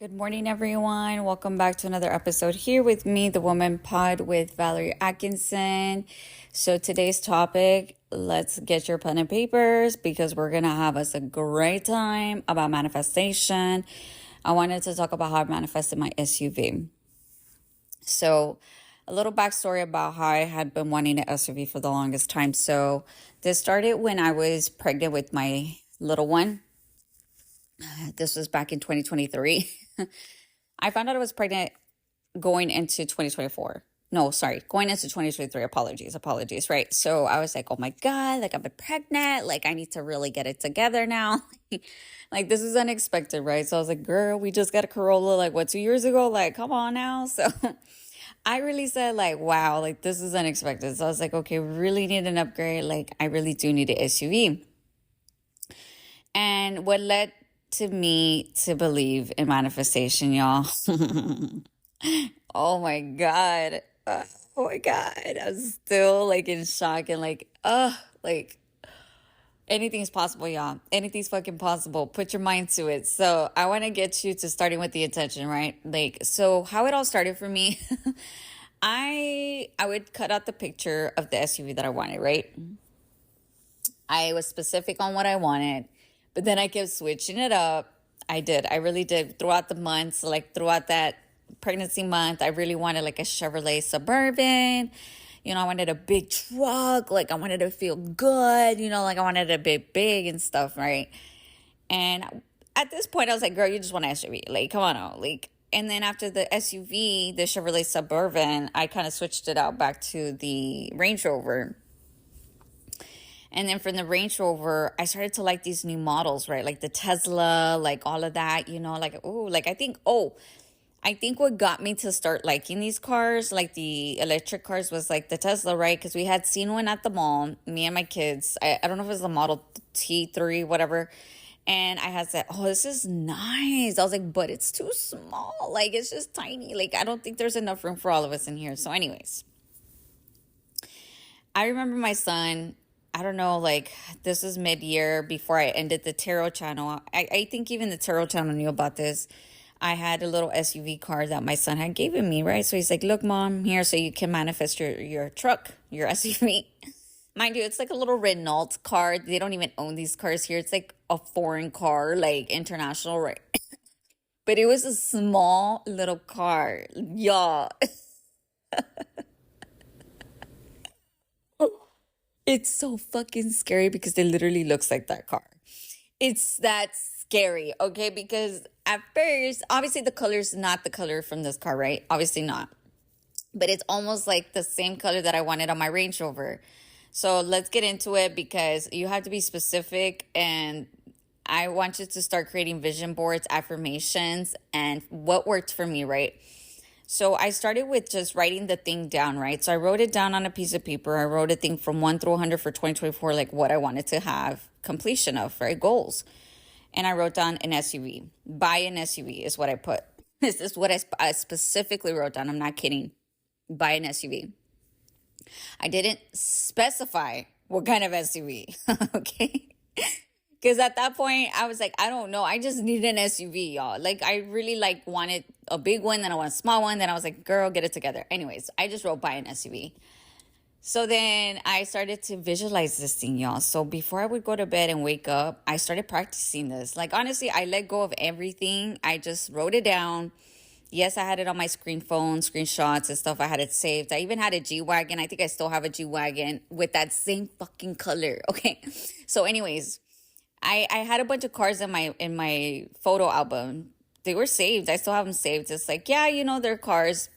Good morning, everyone. Welcome back to another episode here with me, the Woman Pod with Valerie Atkinson. So, today's topic, let's get your pen and papers because we're going to have us a great time about manifestation. I wanted to talk about how I manifested my SUV. So, a little backstory about how I had been wanting an SUV for the longest time. So, this started when I was pregnant with my little one. This was back in 2023. I found out I was pregnant going into 2024. No, sorry, going into 2023. Apologies, right? So I was like, oh my God, like I've been pregnant. Like I need to really get it together now. Like this is unexpected, right? So I was like, girl, we just got a Corolla like what, 2 years ago? Like, come on now. So I really said like, wow, like this is unexpected. So I was like, okay, we really need an upgrade. Like I really do need an SUV. And what led to me to believe in manifestation, y'all. Oh my God. Oh my God. I'm still like in shock and like anything's possible, y'all. Anything's fucking possible. Put your mind to it. So I want to get you to starting with the intention, right? Like, so how it all started for me, I would cut out the picture of the SUV that I wanted, right? I was specific on what I wanted, but then I kept switching it up. I did. I really did throughout the months, like throughout that pregnancy month. I really wanted like a Chevrolet Suburban. I wanted a big truck. Like I wanted to feel good. Like I wanted a big and stuff, right? And at this point, I was like, girl, you just want an SUV. Like, come on out. Like, and then after the SUV, the Chevrolet Suburban, I kind of switched it out back to the Range Rover. And then from the Range Rover, I started to like these new models, right? Like the Tesla, like all of that, like, oh, like I think what got me to start liking these cars, like the electric cars, was like the Tesla, right? Because we had seen one at the mall, me and my kids. I don't know if it was the Model T3, whatever. And I had said, oh, this is nice. I was like, but it's too small. Like, it's just tiny. Like, I don't think there's enough room for all of us in here. So, anyways, I remember my son, I don't know, like this is mid-year before I ended the tarot channel. I think even the tarot channel knew about this. I had a little SUV car that my son had given me, right? So he's like, look, mom, here so you can manifest your truck, your SUV. Mind you, it's like a little Renault car. They don't even own these cars here. It's like a foreign car, like international, right? But it was a small little car. Y'all. It's so fucking scary because it literally looks like that car. It's that scary, okay? Because at first, obviously the color is not the color from this car, right? Obviously not. But it's almost like the same color that I wanted on my Range Rover. So let's get into it because you have to be specific, and I want you to start creating vision boards, affirmations, and what worked for me, right? So I started with just writing the thing down, right? So I wrote it down on a piece of paper. I wrote a thing from 1 through 100 for 2024, like what I wanted to have completion of, right? Goals. And I wrote down an SUV. Buy an SUV is what I put. This is what I specifically wrote down. I'm not kidding. Buy an SUV. I didn't specify what kind of SUV, okay? Because at that point, I was like, I don't know. I just need an SUV, y'all. Like, I really wanted a big one, then I want a small one. Then I was like, girl, get it together. Anyways, I just wrote buy an SUV. So then I started to visualize this thing, y'all. So before I would go to bed and wake up, I started practicing this. Like, honestly, I let go of everything. I just wrote it down. Yes, I had it on my screenshots and stuff. I had it saved. I even had a G-Wagon. I think I still have a G-Wagon with that same fucking color. Okay. So anyways, I had a bunch of cars in my photo album. They were saved. I still have them saved. It's like, yeah, they're cars.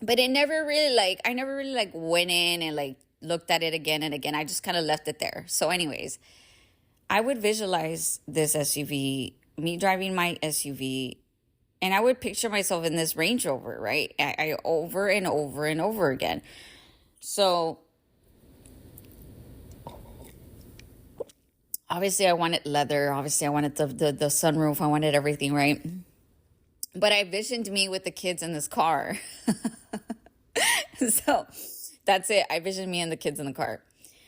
But it never really I never really went in and looked at it again and again. I just kind of left it there. So anyways, I would visualize this SUV, me driving my SUV, and I would picture myself in this Range Rover, right? I over and over and over again. So obviously I wanted leather. Obviously I wanted the sunroof. I wanted everything, right? But I visioned me with the kids in this car. So that's it. I visioned me and the kids in the car.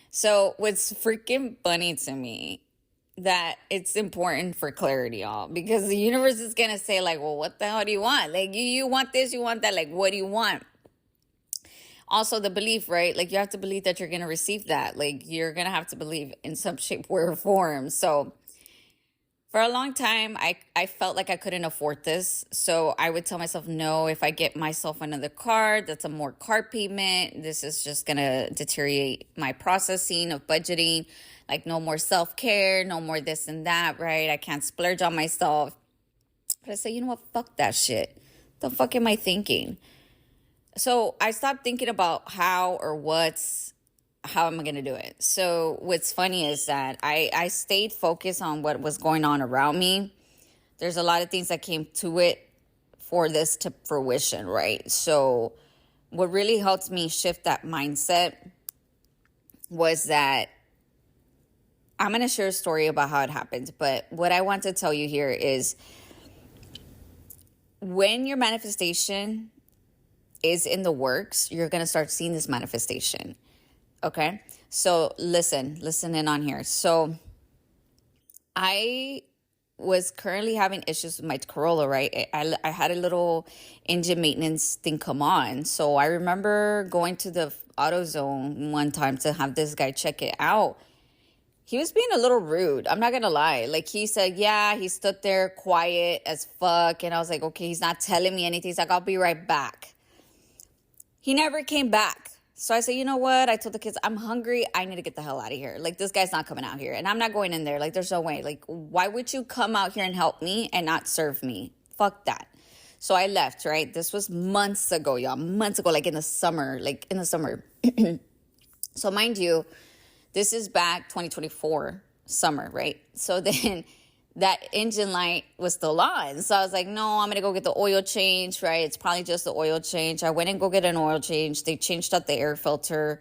So what's freaking funny to me, that it's important for clarity, y'all, because the universe is gonna say, like, well, what the hell do you want? Like, you want this, you want that, like, what do you want? Also, the belief, right? Like, you have to believe that you're gonna receive that. Like, you're gonna have to believe in some shape, or form. So for a long time, I felt like I couldn't afford this. So I would tell myself, no, if I get myself another car, that's a more car payment. This is just going to deteriorate my processing of budgeting. Like, no more self care, no more this and that, right? I can't splurge on myself. But I say, you know what? Fuck that shit. The fuck am I thinking? So I stopped thinking about how am I going to do it? So what's funny is that I stayed focused on what was going on around me. There's a lot of things that came to it for this to fruition, right? So what really helped me shift that mindset was that I'm going to share a story about how it happened. But what I want to tell you here is when your manifestation is in the works, you're going to start seeing this manifestation. Okay, so listen in on here. So I was currently having issues with my Corolla, right? I had a little engine maintenance thing come on. So I remember going to the AutoZone one time to have this guy check it out. He was being a little rude. I'm not going to lie. Like, he said, yeah, he stood there quiet as fuck. And I was like, okay, he's not telling me anything. He's like, I'll be right back. He never came back. So I said, you know what? I told the kids, I'm hungry. I need to get the hell out of here. Like, this guy's not coming out here. And I'm not going in there. Like, there's no way. Like, why would you come out here and help me and not serve me? Fuck that. So I left, right? This was months ago, y'all. Months ago, like in the summer. So mind you, this is back 2024 summer, right? So then that engine light was still on. So I was like, no, I'm going to go get the oil change, right? It's probably just the oil change. I went and go get an oil change. They changed out the air filter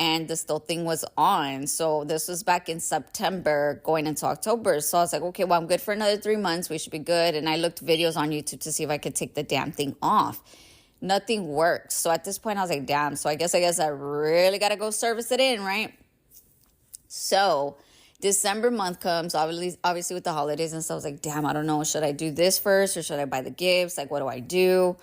and the still thing was on. So this was back in September going into October. So I was like, okay, well, I'm good for another 3 months. We should be good. And I looked videos on YouTube to see if I could take the damn thing off. Nothing worked. So at this point, I was like, damn. So I guess I really got to go service it in, right? So December month comes, obviously with the holidays and stuff. I was like, damn, I don't know. Should I do this first or should I buy the gifts? Like, what do I do?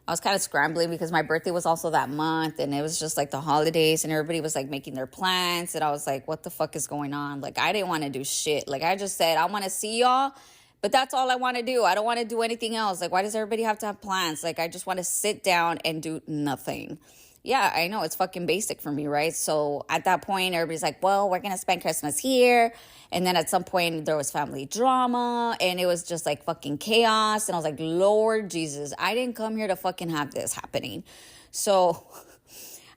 I was kind of scrambling because my birthday was also that month and it was just like the holidays and everybody was like making their plans. And I was like, what the fuck is going on? Like, I didn't want to do shit. Like, I just said, I want to see y'all, but that's all I want to do. I don't want to do anything else. Like, why does everybody have to have plans? Like, I just want to sit down and do nothing. Yeah, I know it's fucking basic for me, right? So at that point, everybody's like, well, we're going to spend Christmas here. And then at some point, there was family drama and it was just like fucking chaos. And I was like, Lord Jesus, I didn't come here to fucking have this happening. So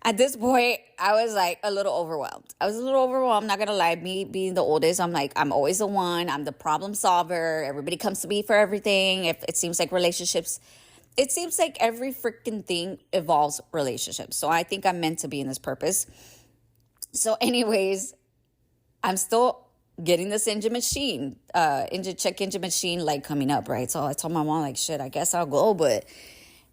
at this point, I was like a little overwhelmed. I'm not going to lie. Me being the oldest, I'm like, I'm always the one. I'm the problem solver. Everybody comes to me for everything. If it seems like it seems like every freaking thing involves relationships. So I think I'm meant to be in this purpose. So anyways, I'm still getting this engine machine light coming up, right? So I told my mom, like, shit, I guess I'll go, but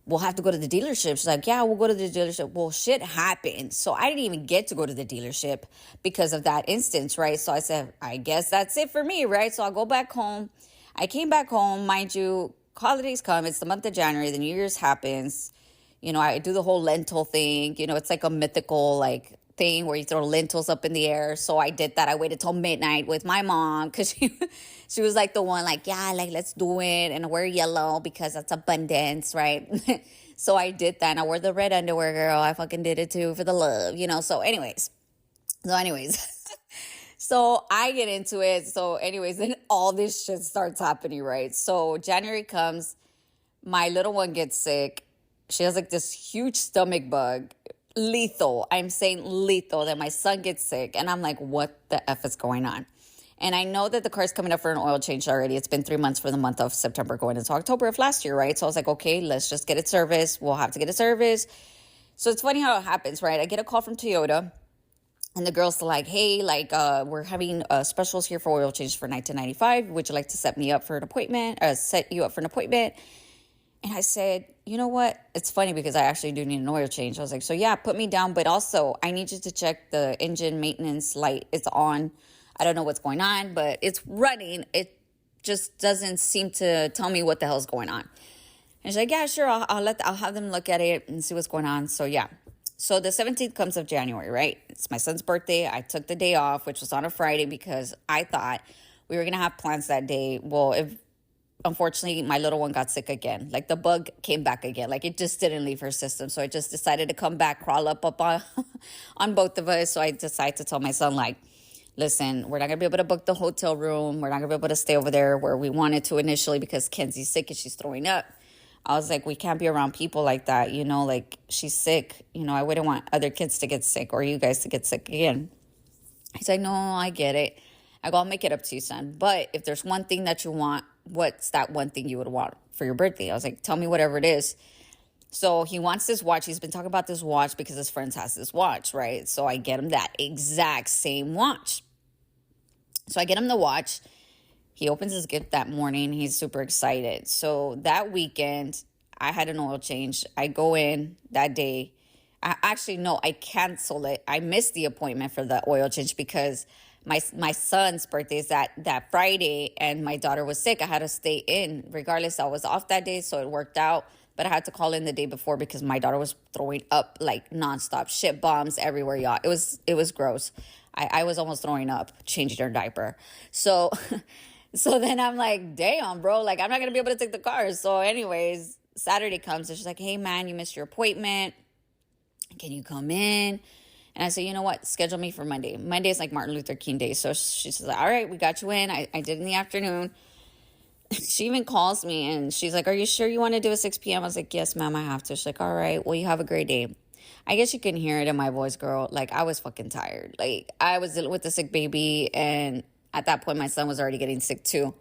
we'll have to go to the dealership. She's like, yeah, we'll go to the dealership. Well, shit happened. So I didn't even get to go to the dealership because of that instance, right? So I said, I guess that's it for me, right? So I'll go back home. I came back home, mind you, holidays come, it's the month of January, the New Year's happens. You know, I do the whole lentil thing. You know, it's like a mythical like thing where you throw lentils up in the air. So I did that. I waited till midnight with my mom because she was like the one like, yeah, like let's do it and wear yellow because that's abundance, right? So I did that and I wore the red underwear, girl. I fucking did it too for the love, you know. So anyways. So I get into it. So anyways, then all this shit starts happening, right? So January comes, my little one gets sick. She has like this huge stomach bug, lethal. I'm saying lethal. Then my son gets sick and I'm like, what the F is going on? And I know that the car's coming up for an oil change already. It's been 3 months for the month of September going into October of last year, right? So I was like, okay, let's just get it serviced. We'll have to get it serviced. So it's funny how it happens, right? I get a call from Toyota. And the girl's like, hey, like, we're having specials here for oil change for $19.95. Would you like to set you up for an appointment? And I said, you know what? It's funny because I actually do need an oil change. I was like, so yeah, put me down. But also, I need you to check the engine maintenance light. It's on. I don't know what's going on, but it's running. It just doesn't seem to tell me what the hell's going on. And she's like, yeah, sure. I'll have them look at it and see what's going on. So yeah. So the 17th comes of January, right? It's my son's birthday. I took the day off, which was on a Friday, because I thought we were going to have plans that day. Well, if unfortunately my little one got sick again, like the bug came back again, like it just didn't leave her system. So I just decided to come back, crawl up on, on both of us. So I decided to tell my son, like, listen, we're not gonna be able to book the hotel room. We're not gonna be able to stay over there where we wanted to initially because Kenzie's sick and she's throwing up. I was like, we can't be around people like that, you know, like she's sick. You know, I wouldn't want other kids to get sick or you guys to get sick again. He's like, no, I get it. I go, I'll make it up to you, son. But if there's one thing that you want, what's that one thing you would want for your birthday? I was like, tell me whatever it is. So he wants this watch. He's been talking about this watch because his friends has this watch, right? So I get him that exact same watch. So I get him the watch. He opens his gift that morning. He's super excited. So that weekend, I had an oil change. I go in that day. I cancel it. I missed the appointment for the oil change because my son's birthday is that Friday and my daughter was sick. I had to stay in. Regardless, I was off that day, so it worked out. But I had to call in the day before because my daughter was throwing up like nonstop, shit bombs everywhere, y'all. It was gross. I was almost throwing up, changing her diaper. So so then I'm like, damn, bro, like I'm not gonna be able to take the car. So anyways, Saturday comes and she's like, hey man, you missed your appointment. Can you come in? And I said, you know what? Schedule me for Monday. Monday is like Martin Luther King Day. So she says, all right, we got you in. I did in the afternoon. She even calls me and she's like, are you sure you want to do a 6 p.m.? I was like, yes, ma'am, I have to. She's like, all right, well, you have a great day. I guess you can hear it in my voice, girl. Like, I was fucking tired. Like, I was with the sick baby. And at that point, my son was already getting sick too.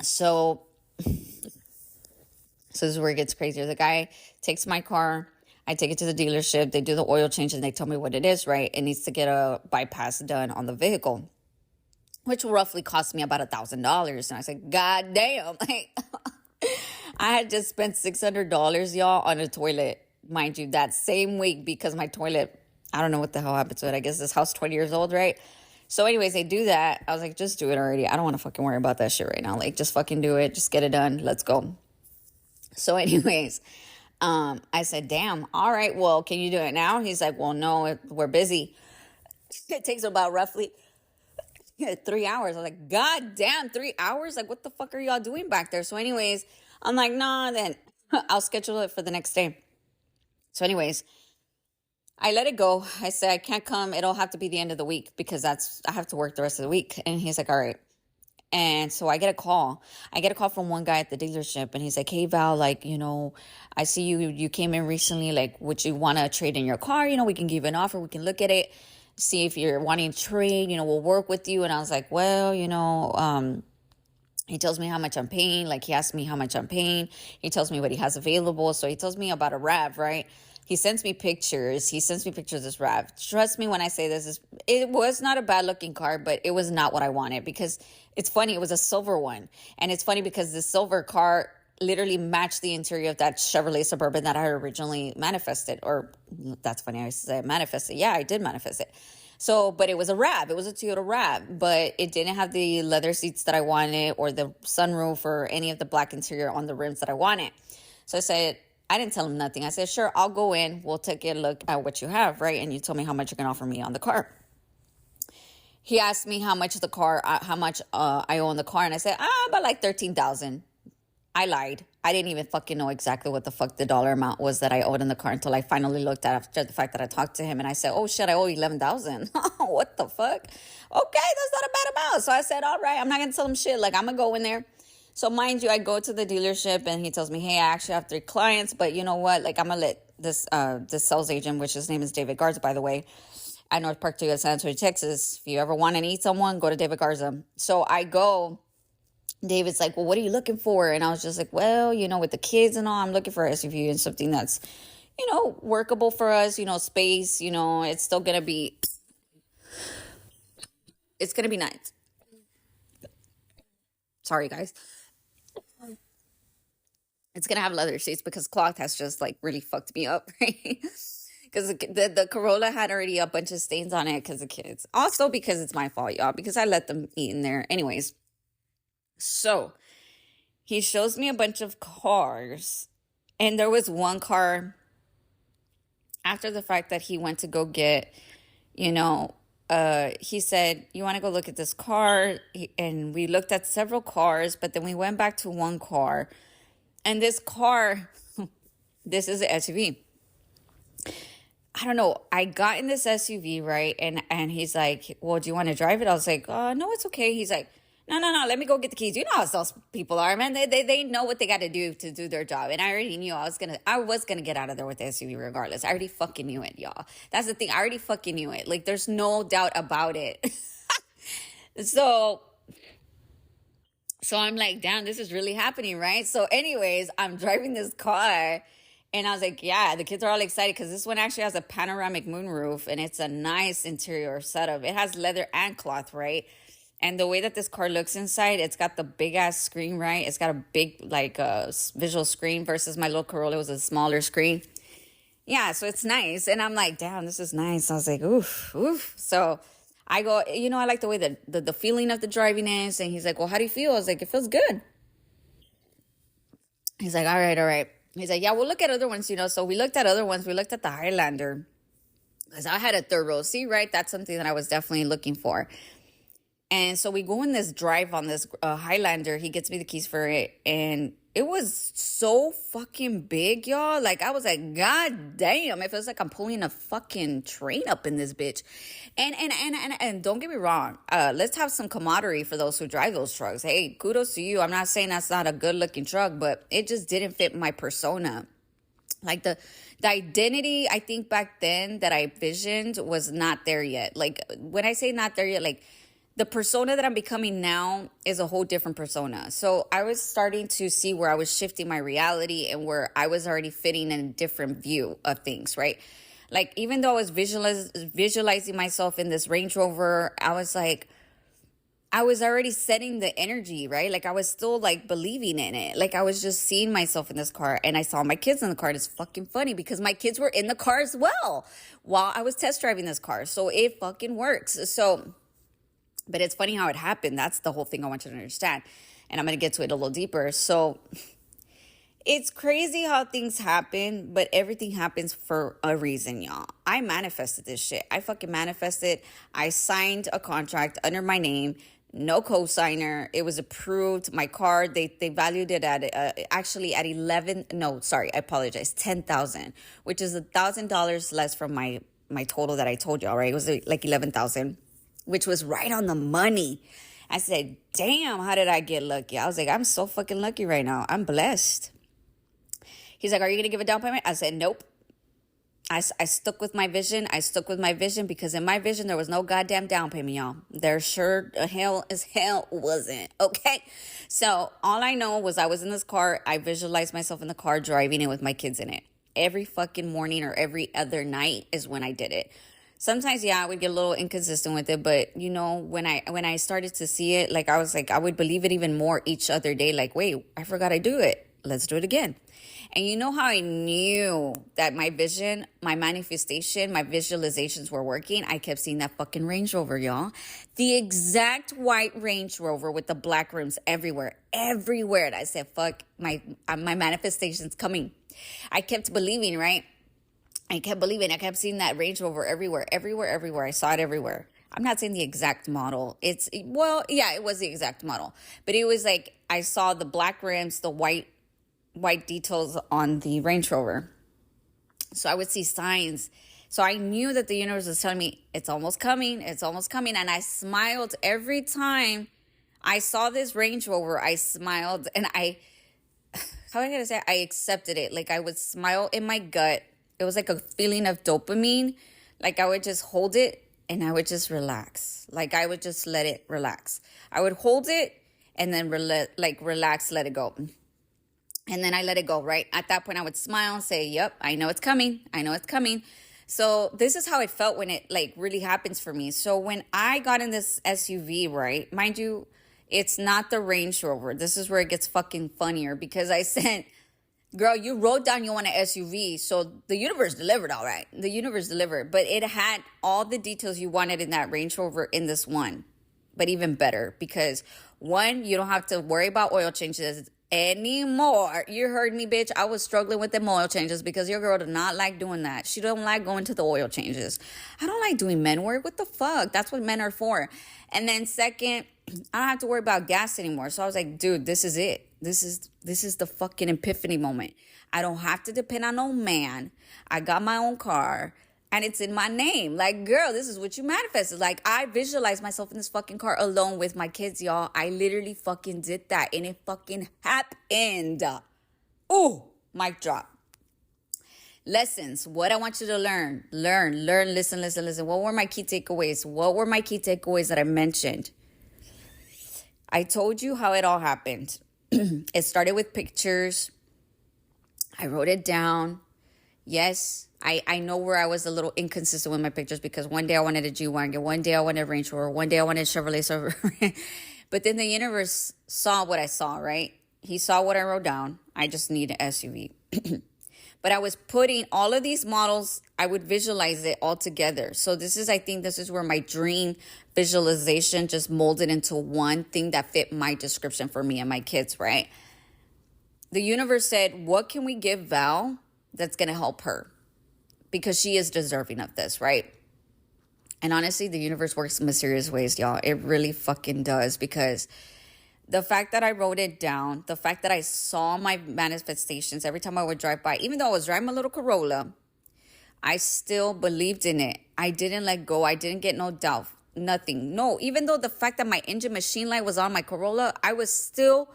So this is where it gets crazier. The guy takes my car. I take it to the dealership. They do the oil change and they tell me what it is, right? It needs to get a bypass done on the vehicle, which will roughly cost me about $1,000. And I said, God damn. Like, I had just spent $600, y'all, on a toilet, mind you, that same week because my toilet, I don't know what the hell happened to it. I guess this house 20 years old, right? So anyways, they do that. I was like, just do it already. I don't want to fucking worry about that shit right now. Like, just fucking do it. Just get it done. Let's go. So anyways, I said, damn, all right, well, can you do it now? He's like, well, no, we're busy. It takes about roughly 3 hours. I was like, God damn, 3 hours? Like, what the fuck are y'all doing back there? So anyways, I'm like, nah, then I'll schedule it for the next day. So anyways, I let it go. I said, I can't come. It'll have to be the end of the week because I have to work the rest of the week. And he's like, all right. And so I get a call. I get a call from one guy at the dealership and he's like, hey, Val, like, you know, I see you came in recently. Like, would you want to trade in your car? You know, we can give you an offer. We can look at it, see if you're wanting to trade, you know, we'll work with you. And I was like, well, you know, he tells me how much I'm paying. Like, he asked me how much I'm paying. He tells me what he has available. So he tells me about a RAV, right? He sends me pictures. He sends me pictures of this RAV. Trust me when I say this, it was not a bad looking car, but it was not what I wanted because it's funny. It was a silver one. And it's funny because the silver car literally matched the interior of that Chevrolet Suburban that I originally manifested. Or that's funny. I said manifested. Yeah, I did manifest it. So, but it was a RAV. It was a Toyota RAV, but it didn't have the leather seats that I wanted or the sunroof or any of the black interior on the rims that I wanted. So I said, I didn't tell him nothing. I said, sure, I'll go in. We'll take a look at what you have, right? And you told me how much you can offer me on the car. He asked me how much I own the car. And I said, about like $13,000. I lied. I didn't even fucking know exactly what the fuck the dollar amount was that I owed in the car until I finally looked at after the fact that I talked to him and I said, oh shit, I owe 11,000. What the fuck? Okay, that's not a bad amount. So I said, all right, I'm not gonna tell him shit. Like, I'm gonna go in there. So mind you, I go to the dealership and he tells me, hey, I actually have 3 clients, but you know what? Like, I'm gonna let this sales agent, which his name is David Garza, by the way, at North Park Toyota, San Antonio, Texas. If you ever want to meet someone, go to David Garza. So I go. David's like, well, what are you looking for? And I was just like, well, you know, with the kids and all, I'm looking for an SUV and something that's, you know, workable for us, you know, space, you know, it's still going to be, it's going to be nice. Sorry, guys. It's going to have leather seats because cloth has just like really fucked me up, right? because the Corolla had already a bunch of stains on it because of kids. Also because it's my fault, y'all, because I let them eat in there. Anyways, so he shows me a bunch of cars, and there was one car after the fact that he went to go get, you know, he said, "You want to go look at this car?" And we looked at several cars, but then we went back to one car. And this car, this is an SUV. I don't know. I got in this SUV, right? And he's like, "Well, do you want to drive it?" I was like, no, it's okay." He's like, no, let me go get the keys. You know how those people are, man. They know what they got to do their job. And I already knew I was gonna get out of there with the SUV regardless. I already fucking knew it, y'all. That's the thing. I already fucking knew it. Like, there's no doubt about it. So I'm like, damn, this is really happening, right? So, anyways, I'm driving this car, and I was like, yeah, the kids are all excited because this one actually has a panoramic moonroof, and it's a nice interior setup. It has leather and cloth, right? And the way that this car looks inside, it's got the big ass screen, right? It's got a big, like, visual screen versus my little Corolla was a smaller screen. Yeah, so it's nice. And I'm like, damn, this is nice. I was like, oof, oof. So I go, I like the way that the feeling of the driving is. And he's like, well, how do you feel? I was like, it feels good. He's like, all right, all right. He's like, yeah, we'll look at other ones, So we looked at other ones. We looked at the Highlander because I had a third row seat, right? That's something that I was definitely looking for. And so we go in this drive on this Highlander. He gets me the keys for it. And it was so fucking big, y'all. Like, I was like, God damn. It feels like I'm pulling a fucking train up in this bitch. And don't get me wrong. Let's have some camaraderie for those who drive those trucks. Hey, kudos to you. I'm not saying that's not a good looking truck, but it just didn't fit my persona. Like the identity, I think back then that I visioned was not there yet. Like, when I say not there yet, like, the persona that I'm becoming now is a whole different persona. So I was starting to see where I was shifting my reality and where I was already fitting in a different view of things, right? Like, even though I was visualizing myself in this Range Rover, I was like, I was already setting the energy, right? Like, I was still like believing in it. Like, I was just seeing myself in this car, and I saw my kids in the car. It's fucking funny because my kids were in the car as well while I was test driving this car. So it fucking works. But it's funny how it happened. That's the whole thing I want you to understand. And I'm going to get to it a little deeper. So it's crazy how things happen, but everything happens for a reason, y'all. I manifested this shit. I fucking manifested. I signed a contract under my name, no co-signer. It was approved. My car, they valued it at actually at 11. No, sorry, I apologize. 10,000, which is $1,000 less from my total that I told y'all, right? It was like 11,000. Which was right on the money. I said, damn, how did I get lucky? I was like, I'm so fucking lucky right now. I'm blessed. He's like, are you going to give a down payment? I said, nope. I stuck with my vision. I stuck with my vision because in my vision, there was no goddamn down payment, y'all. There sure hell as hell wasn't. Okay. So all I know was I was in this car. I visualized myself in the car driving it with my kids in it. Every fucking morning or every other night is when I did it. Sometimes, yeah, I would get a little inconsistent with it, but when I started to see it, like, I was like, I would believe it even more each other day. Like, wait, I forgot I do it. Let's do it again. And you know how I knew that my vision, my manifestation, my visualizations were working? I kept seeing that fucking Range Rover, y'all. The exact white Range Rover with the black rims everywhere. And I said, fuck, my manifestation's coming. I kept believing, right? I kept believing. I kept seeing that Range Rover everywhere. I saw it everywhere. I'm not saying the exact model. It was the exact model. But it was like I saw the black rims, the white details on the Range Rover. So I would see signs. So I knew that the universe was telling me, it's almost coming. And I smiled every time I saw this Range Rover. I smiled and how am I going to say? I accepted it. Like, I would smile in my gut. It was like a feeling of dopamine. Like, I would just hold it and I would just relax. Like, I would just let it relax. I would hold it and then relax, let it go. And then I let it go, right? At that point, I would smile and say, yep, I know it's coming. So this is how it felt when it like really happens for me. So when I got in this SUV, right? Mind you, it's not the Range Rover. This is where it gets fucking funnier because I sent Girl, you wrote down you want an SUV, so the universe delivered, all right. The universe delivered, but it had all the details you wanted in that Range Rover in this one, but even better because one, you don't have to worry about oil changes anymore. You heard me, bitch. I was struggling with them oil changes because your girl did not like doing that. She don't like going to the oil changes. I don't like doing men work. What the fuck? That's what men are for. And then second, I don't have to worry about gas anymore. So I was like, dude, this is it. This is the fucking epiphany moment. I don't have to depend on no man. I got my own car and it's in my name. Like, girl, this is what you manifested. Like, I visualized myself in this fucking car alone with my kids, y'all. I literally fucking did that and it fucking happened. Ooh, mic drop. Lessons, what I want you to learn, listen. What were my key takeaways? What were my key takeaways that I mentioned? I told you how it all happened. It started with pictures. I wrote it down. Yes, I know where I was a little inconsistent with my pictures because one day I wanted a G-Wagon, one day I wanted a Range Rover, one day I wanted a Chevrolet Silverado. But then the universe saw what I saw, right? He saw what I wrote down. I just need an SUV. But I was putting all of these models, I would visualize it all together. So I think this is where my dream visualization just molded into one thing that fit my description for me and my kids, right? The universe said, what can we give Val that's going to help her? Because she is deserving of this, right? And honestly, the universe works in mysterious ways, y'all. It really fucking does because the fact that I wrote it down, the fact that I saw my manifestations every time I would drive by, even though I was driving a little Corolla, I still believed in it. I didn't let go. I didn't get no doubt. Nothing. No, even though the fact that my engine machine light was on my Corolla, I was still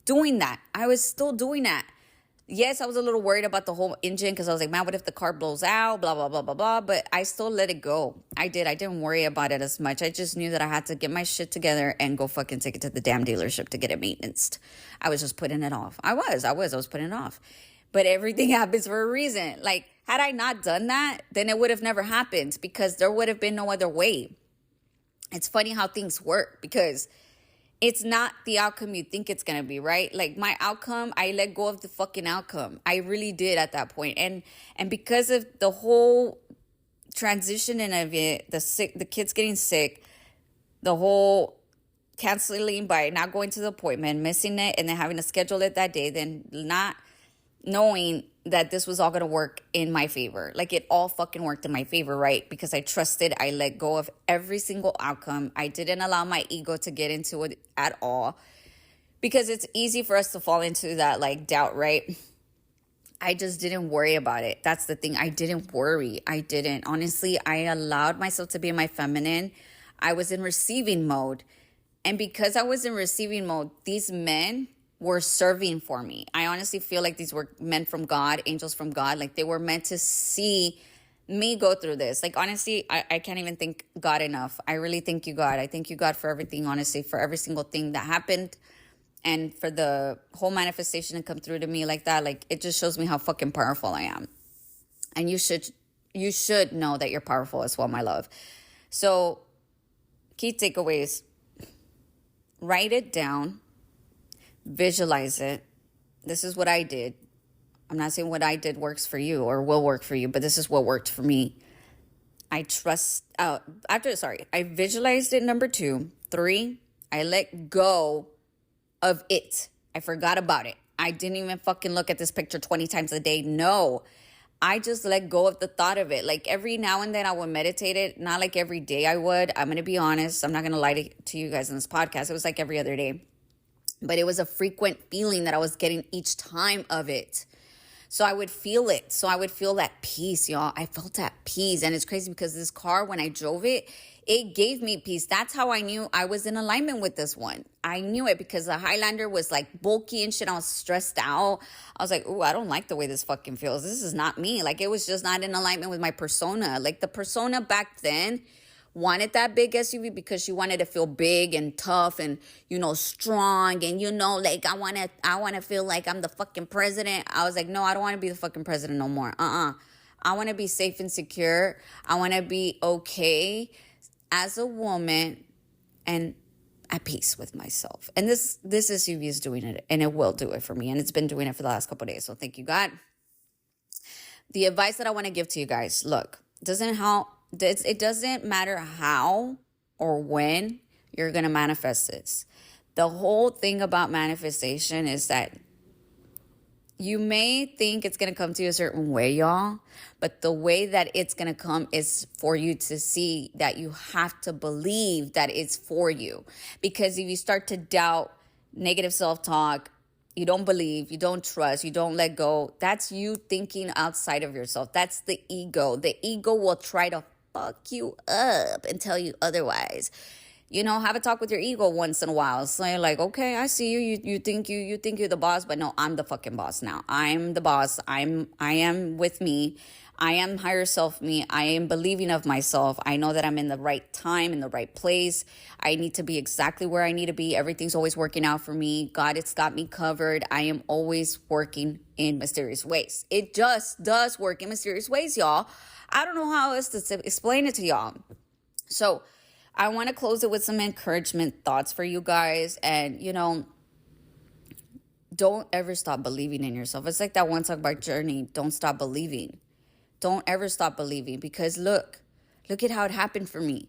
doing that. Yes, I was a little worried about the whole engine because I was like, man, what if the car blows out? Blah, blah, blah, blah, blah. But I still let it go. I did. I didn't worry about it as much. I just knew that I had to get my shit together and go fucking take it to the damn dealership to get it maintenanced. I was just putting it off. I was putting it off. But everything happens for a reason. Like, had I not done that, then it would have never happened because there would have been no other way. It's funny how things work because it's not the outcome you think it's going to be, right? Like my outcome, I let go of the fucking outcome. I really did at that point. And because of the whole transition of it, the kids getting sick, the whole canceling by not going to the appointment, missing it, and then having to schedule it that day, then not knowing that this was all going to work in my favor. Like it all fucking worked in my favor, right? Because I trusted, I let go of every single outcome. I didn't allow my ego to get into it at all because it's easy for us to fall into that like doubt, right? I just didn't worry about it. That's the thing. I didn't worry. Honestly, I allowed myself to be in my feminine. I was in receiving mode. And because I was in receiving mode, these men were serving for me. I honestly feel like these were men from God, angels from God. Like they were meant to see me go through this. Like honestly, I can't even thank God enough. I really thank you, God. I thank you, God, for everything, honestly, for every single thing that happened and for the whole manifestation to come through to me like that. Like it just shows me how fucking powerful I am. And you should know that you're powerful as well, my love. So key takeaways, write it down. Visualize it. This is what I did. I'm not saying what I did works for you or will work for you, but this is what worked for me. I visualized it, number 2. 3, I let go of it. I forgot about it. I didn't even fucking look at this picture 20 times a day. No, I just let go of the thought of it. Like every now and then I would meditate it. Not like every day I would. I'm going to be honest. I'm not going to lie to you guys in this podcast. It was like every other day. But it was a frequent feeling that I was getting each time of it. So I would feel it. So I would feel that peace, y'all. I felt that peace. And it's crazy because this car, when I drove it, it gave me peace. That's how I knew I was in alignment with this one. I knew it because the Highlander was like bulky and shit. I was stressed out. I was like, ooh, I don't like the way this fucking feels. This is not me. Like it was just not in alignment with my persona. Like the persona back then wanted that big SUV because she wanted to feel big and tough and, strong. And, like I want to feel like I'm the fucking president. I was like, no, I don't want to be the fucking president no more. I want to be safe and secure. I want to be okay as a woman. And at peace with myself. And this SUV is doing it, and it will do it for me. And it's been doing it for the last couple of days. So thank you, God. The advice that I want to give to you guys, look, it doesn't matter how or when you're going to manifest this. The whole thing about manifestation is that you may think it's going to come to you a certain way, y'all, but the way that it's going to come is for you to see that you have to believe that it's for you. Because if you start to doubt, negative self-talk, you don't believe, you don't trust, you don't let go, that's you thinking outside of yourself. That's the ego. The ego will try to fuck you up and tell you otherwise. Have a talk with your ego once in a while. So you're like, okay, I see you. You think you're the boss, but no, I'm the fucking boss now. I'm the boss. I am with me. I am higher self me. I am believing of myself. I know that I'm in the right time, in the right place. I need to be exactly where I need to be. Everything's always working out for me. God, it's got me covered. I am always working in mysterious ways. It just does work in mysterious ways, y'all. I don't know how else to explain it to y'all. So I want to close it with some encouragement thoughts for you guys. And, don't ever stop believing in yourself. It's like that one song by Journey, Don't Stop Believing. Don't ever stop believing, because look at how it happened for me.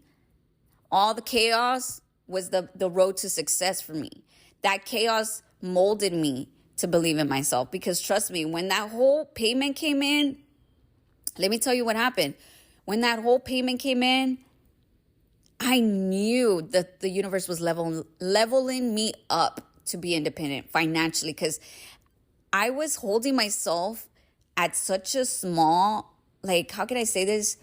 All the chaos was the road to success for me. That chaos molded me to believe in myself, because trust me, when that whole payment came in, let me tell you what happened. When that whole payment came in, I knew that the universe was leveling me up to be independent financially, because I was holding myself at such a small, how can I say this?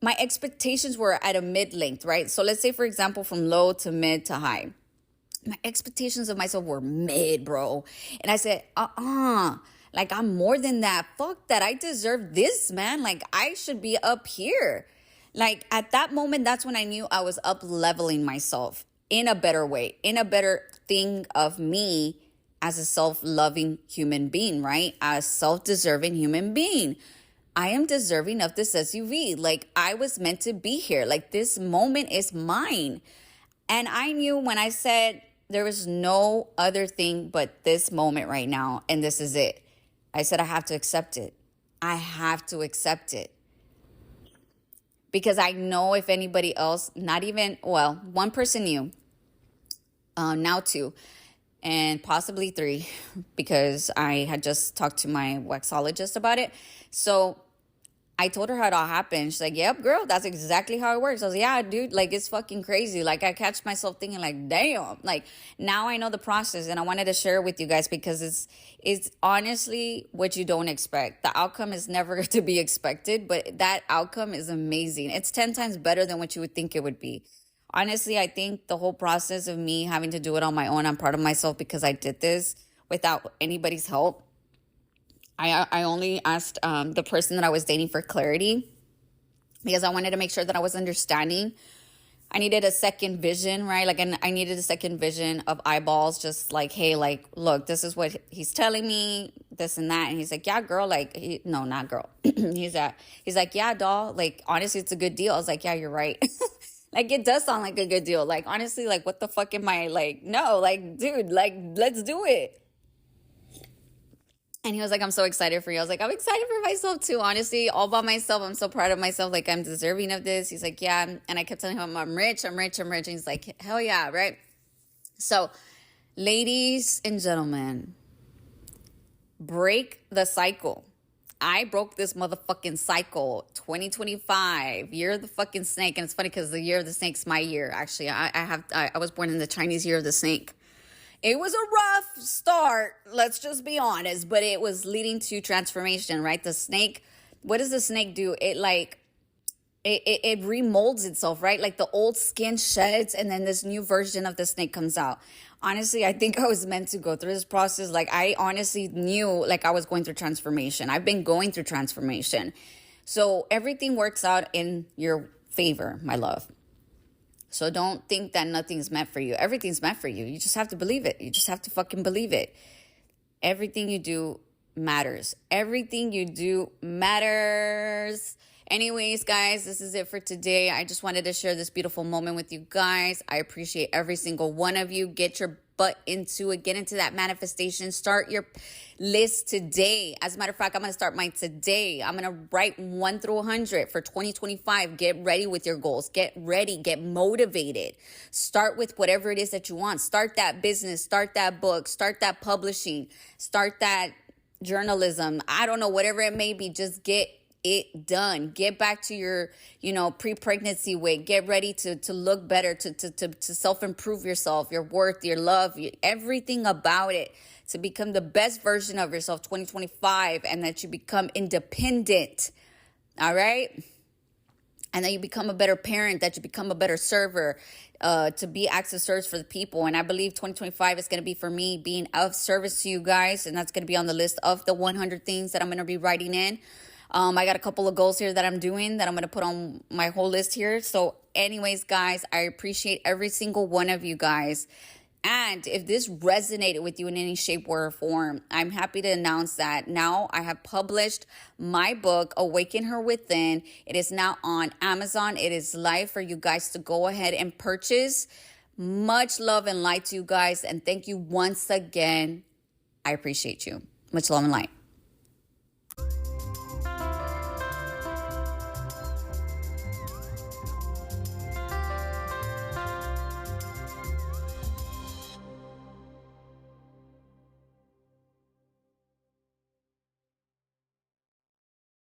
My expectations were at a mid-length, right? So let's say, for example, from low to mid to high. My expectations of myself were mid, bro. And I said, I'm more than that. Fuck that. I deserve this, man. I should be up here. At that moment, that's when I knew I was up leveling myself in a better way, in a better thing of me as a self-loving human being, right? As a self-deserving human being. I am deserving of this SUV. I was meant to be here. This moment is mine. And I knew when I said there was no other thing but this moment right now, and this is it. I said I have to accept it. I have to accept it. Because I know if anybody else, one person knew, now two, and possibly three, because I had just talked to my waxologist about it. So I told her how it all happened. She's like, yep, girl, that's exactly how it works. I was like, yeah, dude, it's fucking crazy. I catch myself thinking damn, now I know the process, and I wanted to share it with you guys because it's honestly what you don't expect. The outcome is never to be expected, but that outcome is amazing. It's 10 times better than what you would think it would be. Honestly, I think the whole process of me having to do it on my own, I'm proud of myself because I did this without anybody's help. I only asked the person that I was dating for clarity, because I wanted to make sure that I was understanding. I needed a second vision, right? I needed a second vision of eyeballs, just hey, look, this is what he's telling me, this and that. And he's like, yeah, girl, no, not girl. he's like, yeah, doll, honestly, it's a good deal. I was like, yeah, you're right. It does sound like a good deal. Honestly, what the fuck am I, no, dude, let's do it. And he was like, I'm so excited for you. I was like, I'm excited for myself too. Honestly, all by myself. I'm so proud of myself. I'm deserving of this. He's like, yeah. And I kept telling him, I'm rich. And he's like, hell yeah, right? So, ladies and gentlemen, break the cycle. I broke this motherfucking cycle. 2025, year of the fucking snake. And it's funny because the year of the snake's my year. Actually, I was born in the Chinese year of the snake. It was a rough start, let's just be honest, but it was leading to transformation, right? The snake, what does the snake do? It remolds itself, right? The old skin sheds and then this new version of the snake comes out. Honestly, I think I was meant to go through this process. I honestly knew I was going through transformation. I've been going through transformation. So everything works out in your favor, my love. So don't think that nothing's meant for you. Everything's meant for you. You just have to believe it. You just have to fucking believe it. Everything you do matters. Everything you do matters. Anyways, guys, this is it for today. I just wanted to share this beautiful moment with you guys. I appreciate every single one of you. Get your butt into it. Get into that manifestation. Start your list today. As a matter of fact, I'm going to start mine today. I'm going to write 1 through 100 for 2025. Get ready with your goals. Get ready. Get motivated. Start with whatever it is that you want. Start that business. Start that book. Start that publishing. Start that journalism. I don't know, whatever it may be. Just get it done. Get back to your, pre-pregnancy weight. Get ready to look better, to self-improve yourself, your worth, your love, everything about it, to become the best version of yourself 2025, and that you become independent. All right? And that you become a better parent, that you become a better server, to be acts of service for the people. And I believe 2025 is going to be for me being of service to you guys. And that's going to be on the list of the 100 things that I'm going to be writing in. I got a couple of goals here that I'm doing that I'm going to put on my whole list here. So anyways, guys, I appreciate every single one of you guys. And if this resonated with you in any shape or form, I'm happy to announce that now I have published my book, Awaken Her Within. It is now on Amazon. It is live for you guys to go ahead and purchase. Much love and light to you guys. And thank you once again. I appreciate you. Much love and light.